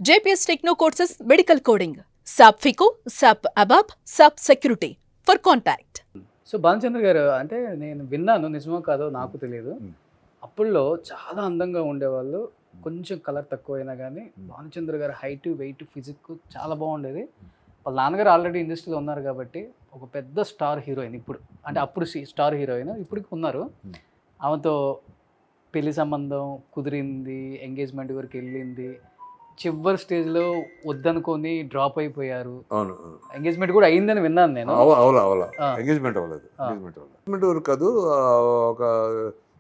JPS Techno Courses Medical Coding, SAP FICO, SAP ABAP, SAP Security. For contact. So Bhanuchandra గారు అంటే నేను విన్నాను, నిజమో కాదో నాకు తెలియదు. అప్పుల్లో చాలా అందంగా ఉండేవాళ్ళు, కొంచెం కలర్ తక్కువైనా కానీ భానుచంద్ర గారు హైట్, వెయిట్, ఫిజిక్ చాలా బాగుండేది. వాళ్ళ నాన్నగారు ఆల్రెడీ ఇండస్ట్రీలో ఉన్నారు కాబట్టి ఒక పెద్ద స్టార్ హీరోయిన్, ఇప్పుడు అంటే అప్పుడు స్టార్ హీరోయిన్ ఇప్పటికి ఉన్నారు. ఆమెతో పెళ్లి సంబంధం కుదిరింది, ఎంగేజ్మెంట్ వరకు వెళ్ళింది, చివరి స్టేజ్లో వద్దనుకొని డ్రాప్ అయిపోయారు. అవును, ఎంగేజ్మెంట్ కూడా అయిందని విన్నాను నేను. ఎంగేజ్మెంట్ ఎంగేజ్మెంట్ వరకు కాదు. ఒక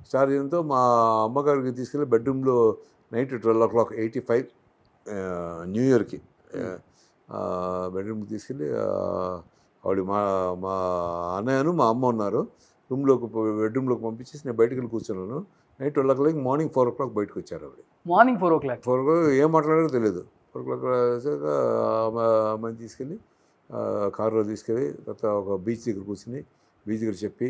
స్టార్ హీరోతో మా అమ్మగారికి తీసుకెళ్ళి బెడ్రూమ్లో నైట్ 12:85 న్యూ ఇయర్కి బెడ్రూమ్కి తీసుకెళ్ళి ఆవిడ మా అన్నయ్యను మా అమ్మ ఉన్నారు బెడ్రూమ్లోకి పంపించేసి నేను బయటకు వెళ్ళి కూర్చున్నాను. నైట్ 12 మార్నింగ్ 4 బయటకు వచ్చారు ఆవిడ. మార్నింగ్ 4 ఏం మాట్లాడారో తెలియదు. 4 వచ్చాక అమ్మాయిని తీసుకెళ్ళి కారులో తీసుకెళ్ళి తర్వాత ఒక బీచ్ దగ్గర కూర్చుని బీచ్ దగ్గర చెప్పి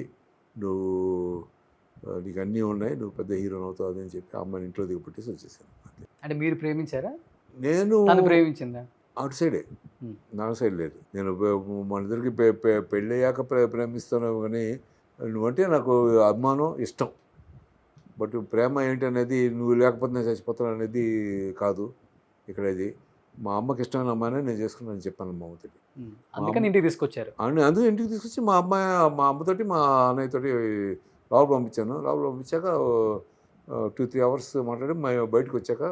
నీకు అన్నీ ఉన్నాయి, నువ్వు పెద్ద హీరోని అవుతావు అని చెప్పి అమ్మాయిని ఇంట్లో దిగి పెట్టేసి వచ్చేసాను. అంటే మీరు ప్రేమించారా? నేను ప్రేమించిందా? అవుట్ సైడే, నా సైడ్ లేదు. నేను మన ఇద్దరికి పెళ్ళయ్యాక ప్రేమిస్తాను కానీ నువ్వంటే నాకు అభిమానం, ఇష్టం. బట్ ప్రేమ ఏంటి అనేది నువ్వు లేకపోతే నేను చచ్చిపోతాను అనేది కాదు ఇక్కడ. ఇది మా అమ్మకి ఇష్టమైన అమ్మాయినే నేను చేసుకున్నాను చెప్పాను మా అమ్మతోటి. అందుకని ఇంటికి తీసుకొచ్చారు. అందుకే ఇంటికి తీసుకొచ్చి మా అమ్మతోటి మా అన్నయ్యతోటి లోపల పంపించాను. లోపల పంపించాక 2-3 అవర్స్ మాట్లాడి బయటకు వచ్చాక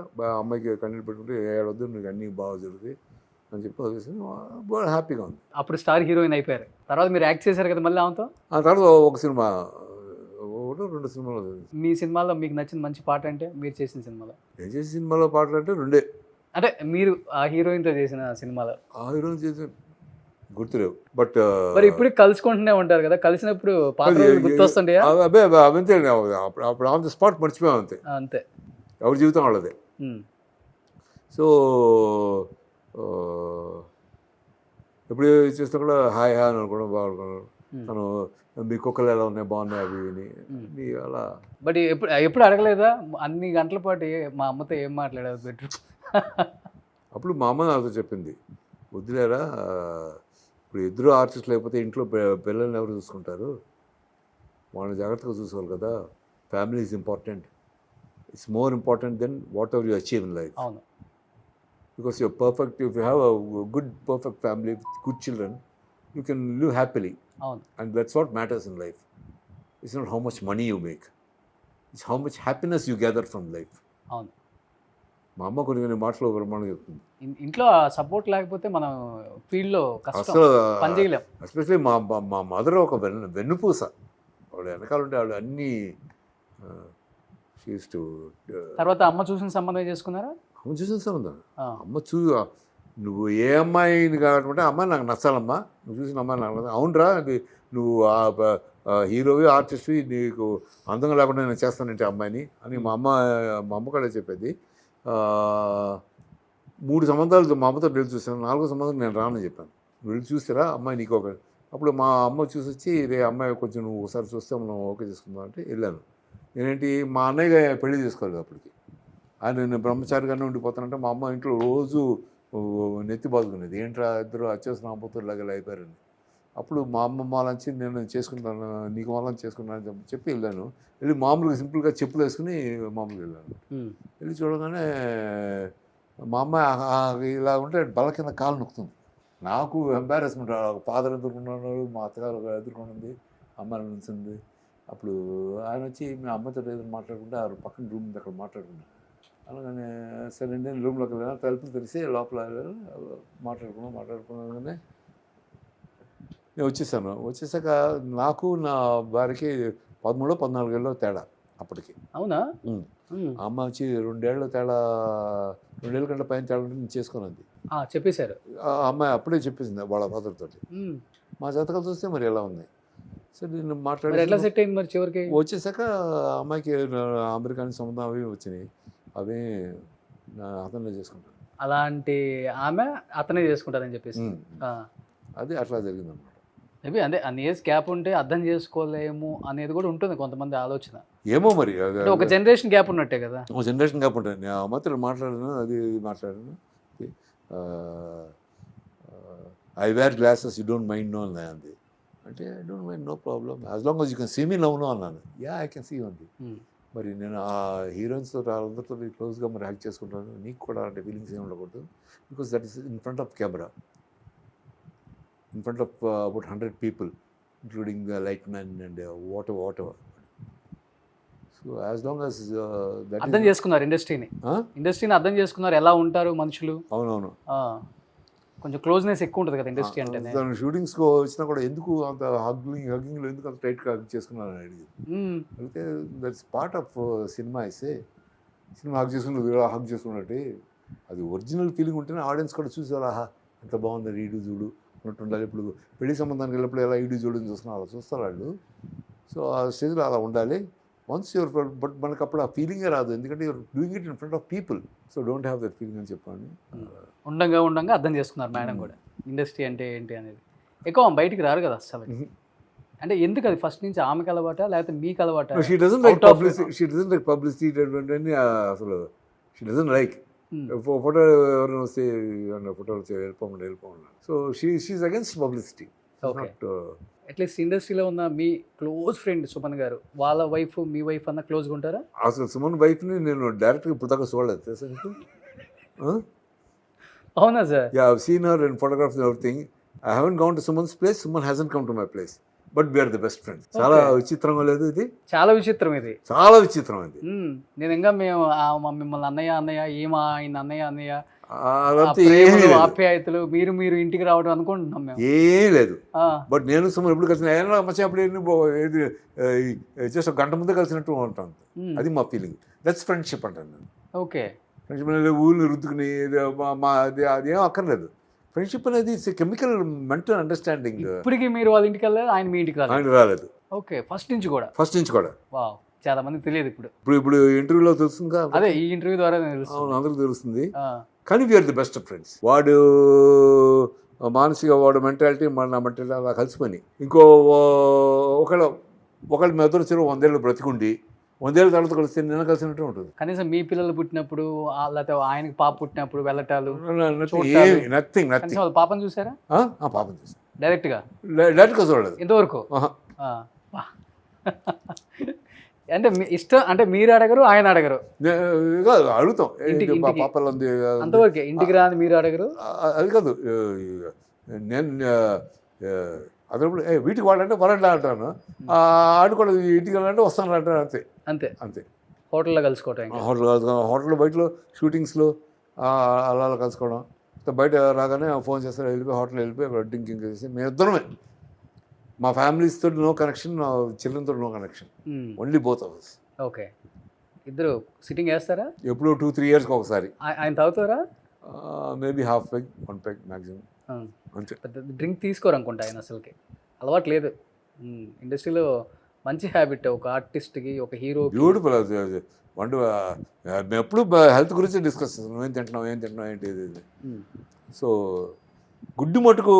అమ్మాయికి కన్నీళ్ళు పెట్టుకుంటే ఏడవద్దు, నీకు అన్నీ బాగా జరుగుతాయి అని చెప్పి వదిలేసాను. బాగా హ్యాపీగా ఉంది. అప్పుడు స్టార్ హీరోయిన్ అయిపోయారు. తర్వాత మీరు యాక్ట్ చేశారు కదా మళ్ళీ ఆమెతో. ఆ తర్వాత ఒక సినిమా, 2 సినిమాలు. మీ సినిమాలో మీకు నచ్చిన మంచి పాట అంటే మీరు చేసిన సినిమాలో? నేను చేసిన సినిమాలో పాటలు అంటే 2. అంటే మీరు ఆ హీరోయిన్తో చేసిన సినిమాలో? ఆ హీరోయిన్ చేసిన గుర్తులేవు. బట్ మరి ఇప్పుడు కలుసుకుంటూనే ఉంటారు కదా, కలిసినప్పుడు పాటలు గుర్తొస్తుంటాయా? అదే అవంతే, అప్పుడు ఆన్ ది స్పాట్ మర్చిపోయాం అంతే. అంతే, ఎవరి జీవితం వాళ్ళదే. సో ఎప్పుడు చేస్తే కూడా హాయ్ హాయ్ అని అనుకోవడం బాగున్నాను. తను మీ కుక్కలు ఎలా ఉన్నాయి, బాగున్నాయి అవి విని అలా. బట్ ఎప్పుడు అడగలేదా అన్ని గంటల పాటు మా అమ్మతో ఏం మాట్లాడారు బెటర్? అప్పుడు మా అమ్మ నాతో చెప్పింది, వద్దులేరా, ఇప్పుడు ఇద్దరు ఆర్టిస్ట్ లేకపోతే ఇంట్లో పిల్లల్ని ఎవరు చూసుకుంటారు, వాళ్ళని జాగ్రత్తగా చూసుకోవాలి కదా. Family is important. It's more important than what ever you achieve in life. అవును, because you're perfect. If you have a good perfect family with good children, you can live happily. అవును, and that's what matters in life. It's not how much money you make, it's how much happiness you gather from life. అవును, మా అమ్మ కొన్ని మాటలు బ్రహ్మాండంగా చెప్తుంది. ఇంట్లో support లేకపోతే మనం ఫీల్డ్లో అసలు పని చేయలేం. ఎస్పెషలీ మా మదర్ ఒక వెన్నుపూస. ఆవిడ వెనకాల ఉంటే ఆవిడ అన్నీ. తర్వాత అమ్మ చూసిన సంబంధం చేసుకున్నారా? అమ్మ చూసిన సంబంధం. అమ్మ నువ్వు ఏ అమ్మాయిని కావాలంటే అమ్మాయి నాకు నచ్చాలమ్మా, నువ్వు చూసిన అమ్మాయి నాకు నచ్చాలి. అవునరా, నువ్వు హీరోవి ఆర్టిస్ట్వి, నీకు అందంగా లేకుండా నేను చేస్తానంటే అమ్మాయిని అని మా అమ్మ కూడా చెప్పేది. 3 సంబంధాలు మా అమ్మతో వెళ్ళి చూసాను. 4వ సంబంధం నేను రానని చెప్పాను. వెళ్ళి చూస్తారా అమ్మాయి నీకు ఒక. అప్పుడు మా అమ్మ చూసి వచ్చి, రే అమ్మాయి కొంచెం నువ్వు ఒకసారి చూస్తే మనం ఓకే చేసుకుందాం అంటే వెళ్ళాను. నేనేంటి మా అన్నయ్య పెళ్లి చేసుకోలేదు అప్పటికి. నేను బ్రహ్మచారిగానే ఉండిపోతానంటే మా అమ్మ ఇంట్లో రోజు నెత్తి బాదుకునేది, ఏంట్రా ఇద్దరు అచ్చేసిన అమ్మతులాగా అయిపోయారని. అప్పుడు మా అమ్మమ్మ వాళ్ళంచి నేను చేసుకుంటాను, నీకు వాళ్ళని చేసుకుంటాను అని చెప్పి వెళ్ళాను. వెళ్ళి మామూలుగా సింపుల్గా చెప్పులు వేసుకుని మామూలుగా వెళ్ళాను. వెళ్ళి చూడగానే మా అమ్మ ఇలా ఉంటే బల కింద కాలు నొక్కుతుంది. నాకు ఎంబారెస్మెంట్. ఫాదర్ ఎదుర్కొన్నాడు, మా అత్తగారు ఎదుర్కొంది, అమ్మ నిలిచింది. అప్పుడు ఆయన వచ్చి మీ అమ్మతో ఏదైనా మాట్లాడుకుంటే ఆ పక్కన రూమ్ అక్కడ మాట్లాడుకున్నాను. అలాగనే సరే నేను రూమ్లోకి వెళ్ళాను. తలుపులు తెరిసి లోపల మాట్లాడుకున్నాగానే నేను వచ్చేసాను. వచ్చేసాక నాకు నా భార్యకి 13-14 ఏళ్ళ తేడా అప్పటికి. అవునా? అమ్మ వచ్చి 2 ఏళ్ళ తేడా, 2 ఏళ్ళ కంటే పైన తేడా నేను చేసుకున్నది చెప్పేశారు. అమ్మాయి అప్పుడే చెప్పేసింది వాళ్ళ ఫాదర్ తోటి. మా జాతకాలు చూస్తే మరి ఎలా ఉంది. సరే నేను మాట్లాడి ఎట్లా సెట్ అయింది మరి చివరికి? వచ్చేసాక అమ్మాయికి అమెరికాని సంబంధం అవి వచ్చినాయి. అవి అతనే చేసుకుంటాను. అలాంటి ఆమె అతనే చేసుకుంటారని చెప్పేసి అది అట్లా జరిగింది అనమాట. మేబీ అదే అన్ని ఇయర్స్ గ్యాప్ ఉంటే అర్థం చేసుకోలేము అనేది కూడా ఉంటుంది కొంతమంది ఆలోచన. ఏమో మరి ఒక జనరేషన్ గ్యాప్ ఉన్నట్టే కదా. ఒక జనరేషన్ గ్యాప్ ఉంటుంది. నేను మాత్రం మాట్లాడాను, అది మాట్లాడాను. I wear glasses you don't mind no అన్నా అంది. అంటే I don't mind no problem as long as you can see me no అన్నాను. యా ఐ కెన్ సీ ఉంది. మరి నేను ఆ హీరోయిన్స్తో అందరితో క్లోజ్గా మరి యాక్ట్ చేసుకుంటాను, నీకు కూడా అంటే ఫీలింగ్స్ ఏమి ఉండకూడదు, because that is in front of camera, in front of about 100 people, including the lightmen and whatever. So as long as that అర్థం చేసుకున్నారు ఇండస్ట్రీని అర్థం చేసుకున్నారు, ఎలా ఉంటారు మనుషులు. అవునవును, కొంచెం క్లోజ్నెస్ ఎక్కువ ఉంటుంది కదా ఇండస్ట్రీ అంటే. తను షూటింగ్స్కి వచ్చినా కూడా ఎందుకు అంత హగ్గింగ్లో ఎందుకు అంత టైట్గా హగ్ చేసుకున్నాను అడిగి అయితే దట్స్ పార్ట్ ఆఫ్ సినిమా. అయితే సినిమా హగ్ చేసుకున్నట్టు అది ఒరిజినల్ ఫీలింగ్ ఉంటేనే ఆడియన్స్ కూడా చూసేవాళ్ళు, ఆహా అంత బాగుంది ఈడు చూడు ఉన్నట్టు ఉండాలి. ఇప్పుడు పెళ్లి సంబంధానికి వెళ్ళినప్పుడు ఎలా ఈడు చూడని చూస్తున్నారు, అలా చూస్తారు వాళ్ళు. సో ఆ స్టేజ్లో అలా ఉండాలి. వన్స్ యువర్ బట్ మనకు అప్పుడు ఆ ఫీలింగే రాదు, ఎందుకంటే your doing it in front of people. So don't have that feeling అని చెప్పండి. ఉండంగా అర్థం చేసుకున్నారు మేడం కూడా ఇండస్ట్రీ అంటే ఏంటి అనేది. ఎక్కువ బయటికి రారు కదా అసలు. అంటే ఎందుకు అది ఫస్ట్ నుంచి ఆమెకి అలవాట లేకపోతే మీకు అలవాట? షీ డజంట్ లైక్ పబ్లిసిటీ అసలు షీ డజంట్ లైక్ ఫోటో ఎవరైనా వస్తే ఫోటోలు వెళ్ళిపోమన్నా. So she's against publicity. At least ఇండస్ట్రీలో ఉన్న మీ క్లోజ్ ఫ్రెండ్ సుమన్ గారు, వాళ్ళ వైఫ్ మీ వైఫ్ అన్న క్లోజ్గా ఉంటారా? అసలు సుమన్ వైఫ్ని నేను డైరెక్ట్గా ఇప్పుడు దాకా చూడలేదు తెలుసా నీకు? అవునా sir? Yeah, I've seen her in photographs and everything. I haven't gone to Suman's place. Suman hasn't come to my place. But we are the best friends. చాలా విచిత్రంగా లేదు ఇది? చాలా విచిత్రం ఇది. చాలా విచిత్రం ఇది. నేను ఇంకా మేము మిమ్మల్ని అన్నయ్య ఈమె ఆయన అన్నయ్య ఆప్యాయతలు మీరు ఇంటికి రావడం అనుకుంటున్నాం మేము. ఏం లేదు. బట్ నేను సుమన్ ఎప్పుడు కలిసిన అప్పుడు జస్ట్ ఒక గంట ముందే కలిసినట్టు ఉంటాను. అది మా ఫీలింగ్. దట్స్ ఫ్రెండ్షిప్ అంటాను నేను. ఓకే, ఫ్రెండ్షిప్ అనేది ఊళ్ళని రుద్దుకుని అదేం అక్కర్లేదు. ఫ్రెండ్షిప్ అనేది ఇట్స్ కెమికల్ మెంటల్ అండర్స్టాండింగ్. ఇప్పటికి మీరు వాళ్ళ ఇంటికి వెళ్ళలేదు, ఆయన మీ ఇంటికి రాలేదు. ఓకే, ఫస్ట్ నుంచి కూడా వావ్, చాలా మంది తెలియదు. ఇప్పుడు ఇంటర్వ్యూలో తెలుస్తుంది కదా. అదే ఈ ఇంటర్వ్యూ ద్వారా అందరికి తెలుస్తుంది. కానీ వీఆర్ ది బెస్ట్ ఫ్రెండ్స్. వాడు మానసిక వాడు మెంటాలిటీ నా మెంటాలిటీ అలా కలిసిపోయి ఇంకో ఒకళ్ళు మీ ఎదురు చెరువు 100 ఏళ్ళు బ్రతికుండి 100 ఏళ్ళ తర్వాత కలిసి నిన్న కలిసినట్టు ఉంటుంది. కనీసం మీ పిల్లలు పుట్టినప్పుడు లేకపోతే ఆయనకి పాప పుట్టినప్పుడు వెళ్ళటాలు నథింగ్. పాపను చూసారా? పాపను చూసాను డైరెక్ట్గా చూడలేదు ఇంతవరకు. అంటే ఇష్టం అంటే మీరు అడగరు, ఆయన అడగరు? అడుగుతాం పాపలు ఉంది అంతవరకే, ఇంటికి రాని మీరు అడగరు. అది కాదు, నేను అదప్పుడు వీటికి వాడంటే వరండా అంటాను, ఆడుకోవడం ఇంటికి వెళ్ళాలంటే వస్తాను అంటాను. అంతే అంతే. హోటల్లో కలుసుకోవటం, హోటల్లో బయటలో షూటింగ్స్లో అలా కలుసుకోవడం. బయట రాగానే ఫోన్ చేస్తారు, వెళ్ళిపోయి హోటల్ వెళ్ళిపోయి అక్కడ డ్రింకింగ్ చేసి మేము ఇద్దరమే. మా ఫ్యామిలీస్ తోటి నో కనెక్షన్, నా చిల్డ్రన్ తోటి no connection, only both of us. Okay, ఇద్దరు సిట్టింగ్ వేస్తారా? ఎప్పుడో 2-3 years ఒకసారి. ఆయన తాగుతారా? Maybe half peg 1 peg maximum. అంతే. డ్రింక్ తీసుకోరు అనుకుంటా ఆయన, అసలుకి అలవాటు లేదు. ఇండస్ట్రీలో మంచి హ్యాబిట్ ఒక ఆర్టిస్ట్కి, ఒక హీరో. బ్యూటిఫుల్. మేము ఎప్పుడు హెల్త్ గురించి డిస్కస్ చేస్తాం, ఏం తింటున్నాం ఏంటి ఇది. సో గుడ్డు మటుకు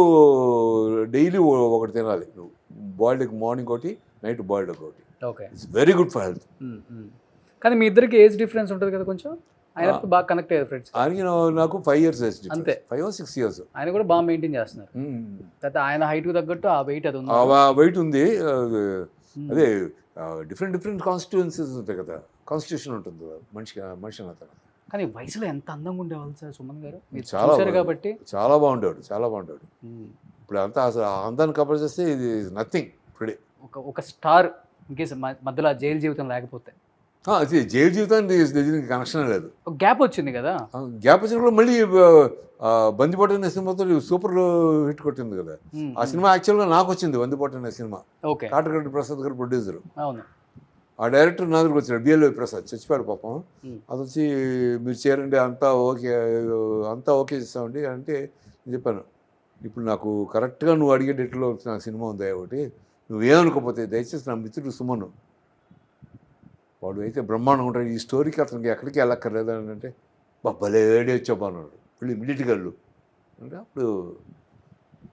డైలీ ఒకటి తినాలి నువ్వు. బాయిల్డ్ ఎగ్ మార్నింగ్ ఒకటి, నైట్ బాయిల్డ్ ఎగ్ ఒకటి. Okay, it's very good for health. కానీ మీ ఇద్దరికి ఏజ్ డిఫరెన్స్ ఉంటుంది కదా కొంచెం. ఆయన బాగా కనెక్ట్ అయ్యారు ఫ్రెండ్స్. ఆయనకి నాకు 5 years ఏజ్ డిఫరెన్స్. అంతే, 5 or 6 years. ఆయన కూడా బాగా మెయింటైన్ చేస్తున్నారు. తర్వాత ఆయన హైట్కి తగ్గట్టు ఆ వెయిట్ అది ఉంది. వెయిట్ ఉంది. అదే డిఫరెంట్ కాన్స్టిట్యుయెన్సీస్ ఉంటాయి కదా, కాన్స్టిట్యూషన్ ఉంటుంది మనిషి అతను. కానీ వయసులో ఎంత అందంగా ఉండేవాళ్ళు సార్ సుమన్ గారు, చాలా కాబట్టి. చాలా బాగుండేవాడు. ఇప్పుడు అంతా అసలు అందాన్ని కవర్ చేస్తే ఇది నథింగ్ టుడే. ఒక స్టార్ ఇన్కేస్ మధ్యలో జైలు జీవితం లేకపోతే, జైలు జీవితానికి దీనికి కనెక్షన్ లేదు. ఒక గ్యాప్ వచ్చింది కదా. గ్యాప్ వచ్చినప్పుడు మళ్ళీ బందిపోటు అనే సినిమాతో సూపర్ హిట్ కొట్టింది కదా. ఆ సినిమా యాక్చువల్గా నాకు వచ్చింది, బందిపోటు అనే సినిమా. ఓకే, కాటగడ్డి ప్రసాద్ గారు ప్రొడ్యూసర్. అవును. ఆ డైరెక్టర్ నా దగ్గరికి వచ్చాడు, బిఎల్ఓ ప్రసాద్, చచ్చిపోయాడు పాపం. అది వచ్చి మీరు చేరండి, అంతా ఓకే చేస్తామండి అంటే నేను చెప్పాను, ఇప్పుడు నాకు కరెక్ట్గా నువ్వు అడిగే డేట్లో నాకు సినిమా ఉంది ఒకటి, నువ్వేమనుకోపోతే దయచేసి నా మిత్రుడు సుమను, వాడు అయితే బ్రహ్మాండంగా ఉంటాడు, ఈ స్టోరీకి అతనికి ఎక్కడికి వెళ్ళక్కర్లేదు అని అంటే భలే ఏడి వచ్చావు అన్నాడు. వెళ్ళి ఇమీడియట్గా వెళ్ళు అంటే అప్పుడు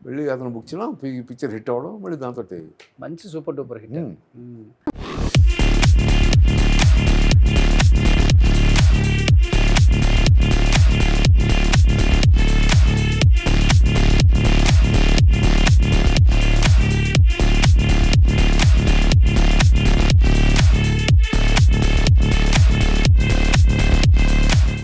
వెళ్ళి అతను బుక్ చేయడం, పిక్చర్ హిట్ అవ్వడం, మళ్ళీ దాంతో మంచి సూపర్ డూపర్ హిట్.